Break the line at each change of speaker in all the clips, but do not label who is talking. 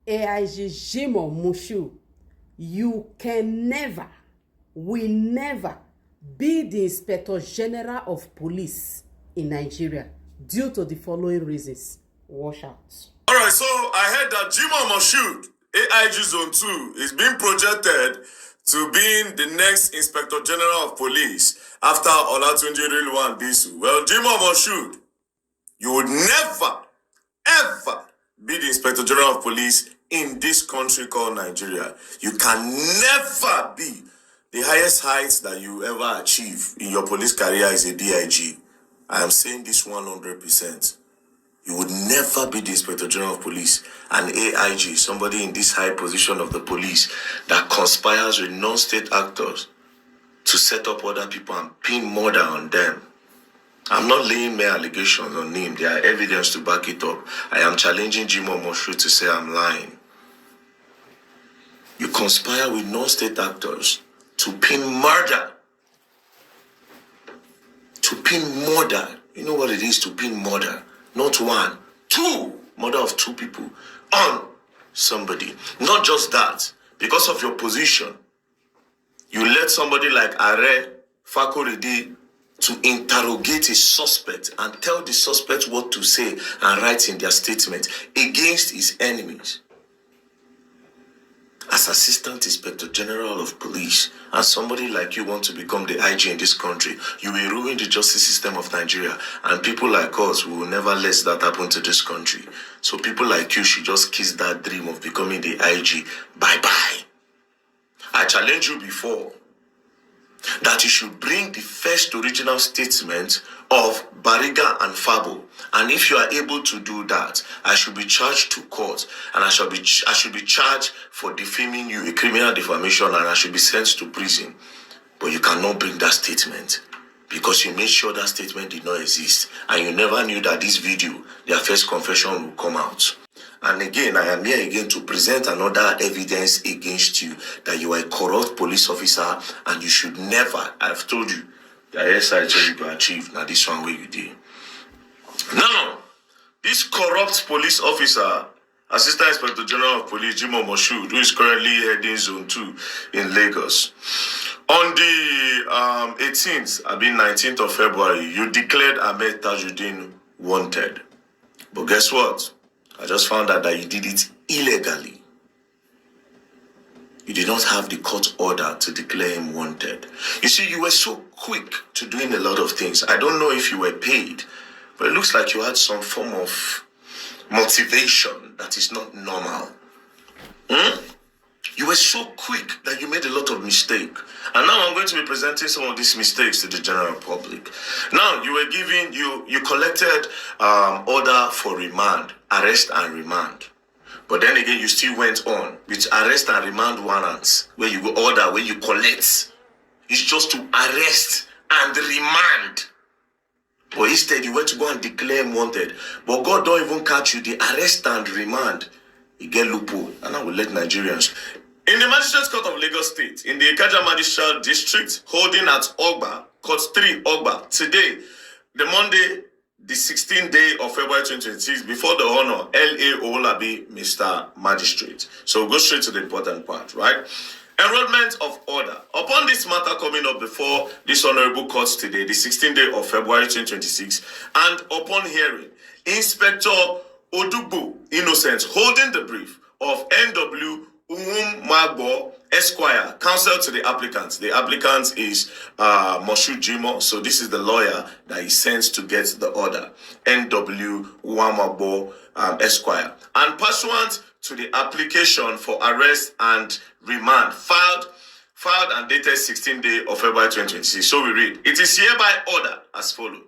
AIG Jimoh Moshood, you can never, will never be the Inspector General of Police in Nigeria due to the following reasons. Watch out.
All right, so I heard that Jimoh Moshood, AIG Zone 2, is being projected to being the next Inspector General of Police after Olatunji Rilwan Disu. Well, Jimoh Moshood, you would never, ever be the Inspector General of Police in this country called Nigeria. You can never be. The highest heights that you ever achieve in your police career is a DIG. I am saying this 100%. You would never be the Inspector General of Police. An AIG, somebody in this high position of the police that conspires with non-state actors to set up other people and pin murder on them. I'm not laying mere allegations on him. There are evidence to back it up. I am challenging Jimoh Moshood to say I'm lying. You conspire with non-state actors to pin murder. To pin murder. You know what it is to pin murder? Not one, two. Murder of two people on somebody. Not just that. Because of your position, you let somebody like Are Fakorede to interrogate a suspect and tell the suspect what to say and write in their statement against his enemies. As Assistant Inspector General of Police, and somebody like you want to become the IG in this country, you will ruin the justice system of Nigeria, and people like us will never let that happen to this country. So people like you should just kiss that dream of becoming the IG. Bye-bye. I challenged you before that you should bring the first original statement of Bariga and Fabo. And if you are able to do that, I should be charged to court, and I should be charged for defaming you, a criminal defamation, and I should be sent to prison. But you cannot bring that statement because you made sure that statement did not exist, and you never knew that this video, their first confession, will come out. And again, I am here again to present another evidence against you that you are a corrupt police officer and you should never, I've told you, the highest heights you could achieve. Now this one way you did. Now, this corrupt police officer, Assistant Inspector General of Police Jimoh Moshood, who is currently heading Zone 2 in Lagos, on the 19th of February, you declared Ahmed Tajuddin wanted. But guess what? I just found out that you did it illegally. You did not have the court order to declare him wanted. You see, you were so quick to doing a lot of things. I don't know if you were paid, but it looks like you had some form of motivation that is not normal. You were so quick that you made a lot of mistakes. And now I'm going to be presenting some of these mistakes to the general public. Now, you collected order for remand, arrest and remand. But then again, you still went on with arrest and remand warrants, where you go order, where you collect. It's just to arrest and remand. But instead, you went to go and declare him wanted. But God don't even catch you. The arrest and remand, you get loophole. And I will let Nigerians. In the Magistrates Court of Lagos State, in the Ikeja Magistrate District, holding at Ogba, Court 3, Ogba, today, the Monday, the 16th day of February 2026, before the honor, L.A. Owolabi, Mr. Magistrate. So we'll go straight to the important part, right? Enrollment of order. Upon this matter coming up before this honorable court today, the 16th day of February 2026, and upon hearing, Inspector Odugbo Innocent holding the brief of N.W. Magbo Esquire, counsel to the applicant. The applicant is Moshood Jimoh. So this is the lawyer that he sends to get the order. N.W. Magbo Esquire. And pursuant to the application for arrest and remand filed and dated 16th day of February 2026. So we read, it is hereby ordered as follows.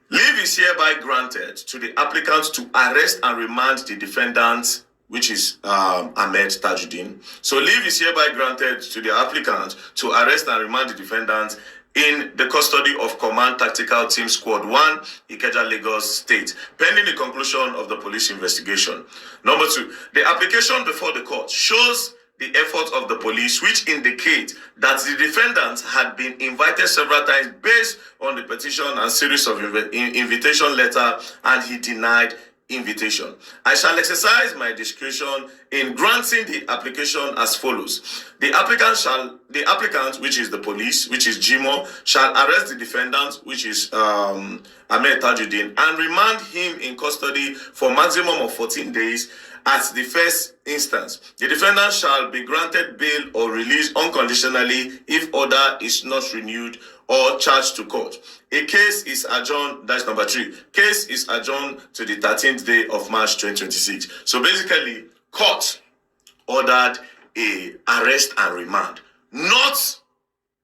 Leave is hereby granted to the applicant to arrest and remand the defendant, which is Ahmed Tajuddin. So leave is hereby granted to the applicant to arrest and remand the defendant in the custody of Command Tactical Team Squad 1, Ikeja, Lagos State, pending the conclusion of the police investigation. Number 2, the application before the court shows the effort of the police, which indicate that the defendant had been invited several times based on the petition and series of invitation letter, and he denied invitation. I shall exercise my discretion in granting the application as follows. The applicant, which is the police, which is Jimoh, shall arrest the defendant, which is Ahmed Tajuddin, and remand him in custody for maximum of 14 days at the first instance. The defendant shall be granted bail or release unconditionally if order is not renewed or charged to court. A case is adjourned, that's number 3. Case is adjourned to the 13th day of March 2026. So basically, court ordered a arrest and remand, not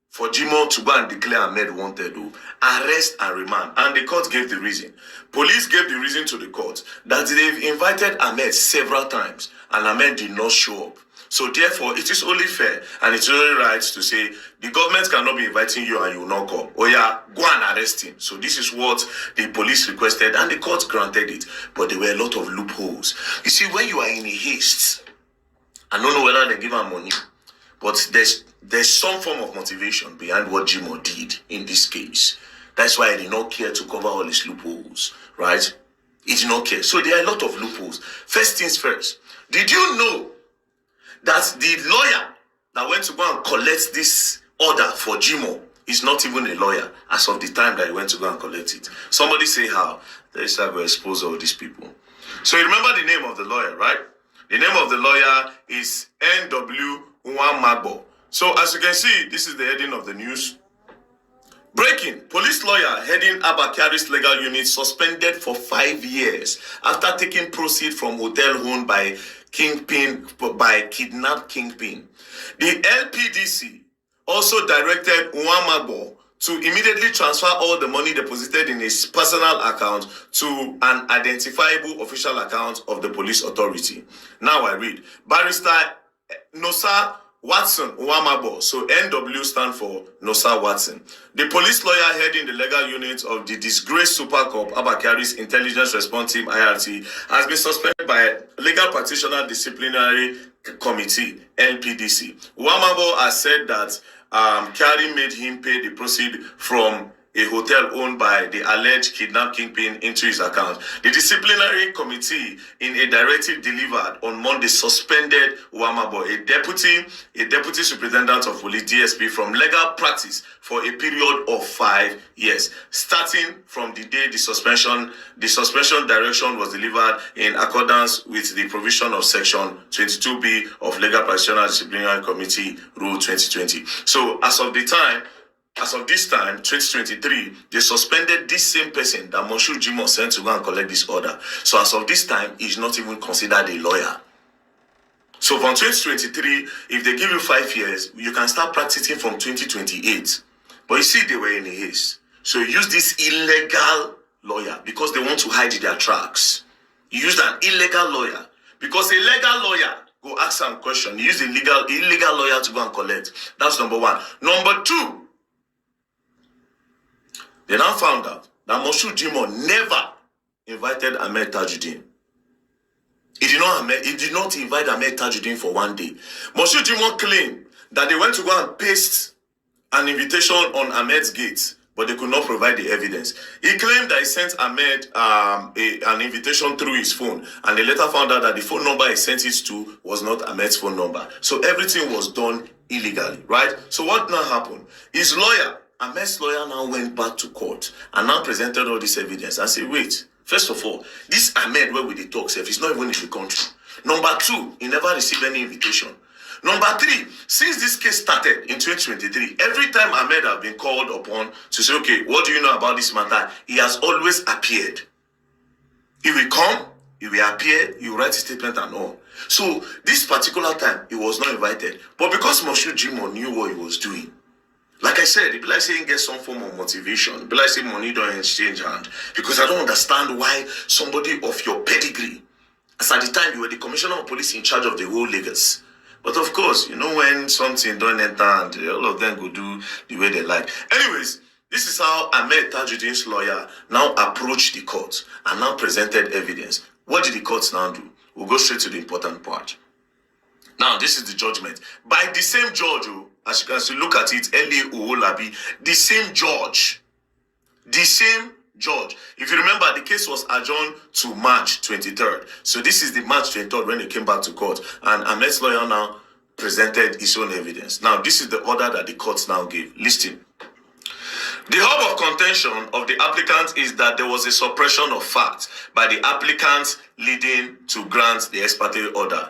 for Jimoh to go and declare Ahmed wanted, arrest and remand. And the court gave the reason. Police gave the reason to the court that they've invited Ahmed several times and Ahmed did not show up. So therefore, it is only fair and it's only right to say the government cannot be inviting you and you will not come. Oh yeah, go and arrest him. So this is what the police requested and the court granted it. But there were a lot of loopholes. You see, when you are in a haste, I don't know whether they give him money, but there's some form of motivation behind what Jimoh did in this case. That's why he did not care to cover all his loopholes, right? He did not care. So there are a lot of loopholes. First things first, did you know that the lawyer that went to go and collect this order for Jimoh is not even a lawyer as of the time that he went to go and collect it? Somebody say how. Let's have to expose all these people. So you remember the name of the lawyer, right? The name of the lawyer is N.W. Nwamagbo. So as you can see, this is the heading of the news. Breaking. Police lawyer heading Abakari's legal unit suspended for 5 years after taking proceeds from hotel owned by kidnapped kingpin. The LPDC also directed Nwamagbo to immediately transfer all the money deposited in his personal account to an identifiable official account of the police authority. Now I read. Barrister Nosa Watson Nwamagbo, so NW stand for Nosa Watson. The police lawyer heading the legal unit of the disgraced Super Corp Abakari's Intelligence Response Team IRT has been suspended by Legal Practitioner Disciplinary Committee LPDC. Nwamagbo has said that Kari made him pay the proceeds from a hotel owned by the alleged kidnapped kingpin into his account. The disciplinary committee, in a directive delivered on Monday, suspended Nwamagbo, a deputy superintendent of police (DSP) from legal practice for a period of 5 years, starting from the day the suspension direction was delivered in accordance with the provision of Section 22B of Legal Practitioner Disciplinary Committee Rule 2020. So as of this time, 2023, they suspended this same person that Moshood Jimoh sent to go and collect this order. So as of this time, he's not even considered a lawyer. So from 2023, if they give you 5 years, you can start practicing from 2028. But you see, they were in a haste. So you use this illegal lawyer because they want to hide their tracks. You use an illegal lawyer because a legal lawyer go ask some question. You use the illegal lawyer to go and collect. That's number one. Number two, they now found out that Moshood Jimoh never invited Ahmed Tajuddin. He did not invite Ahmed Tajuddin for 1 day. Moshood Jimoh claimed that they went to go and paste an invitation on Ahmed's gate, but they could not provide the evidence. He claimed that he sent Ahmed an invitation through his phone, and they later found out that the phone number he sent it to was not Ahmed's phone number. So everything was done illegally, right? So what now happened? His lawyer, Ahmed's lawyer, now went back to court and now presented all this evidence and said, wait, first of all, this Ahmed where we talk, he's not even in the country. Number two, he never received any invitation. Number three, since this case started in 2023, every time Ahmed has been called upon to say, okay, what do you know about this matter? He has always appeared. He will come, he will appear, he will write a statement and all. So this particular time, he was not invited. But because Moshood Jimoh knew what he was doing, like I said, it be like saying get some form of motivation. It be like saying money don't exchange hand. Because I don't understand why somebody of your pedigree, as at the time you were the commissioner of police in charge of the whole Lagos. But of course, you know when something don't enter and all of them go do the way they like. Anyways, this is how Ahmed Tajuddin's lawyer now approached the court and now presented evidence. What did the court now do? We'll go straight to the important part. Now, this is the judgment. By the same judge, as you can see, look at it, L.A. Uolabi, the same judge, the same judge. If you remember, the case was adjourned to March 23rd. So this is the March 23rd when they came back to court. And Ahmed's lawyer now presented his own evidence. Now, this is the order that the courts now gave. Listen. The hub of contention of the applicant is that there was a suppression of facts by the applicant leading to grant the ex parte order.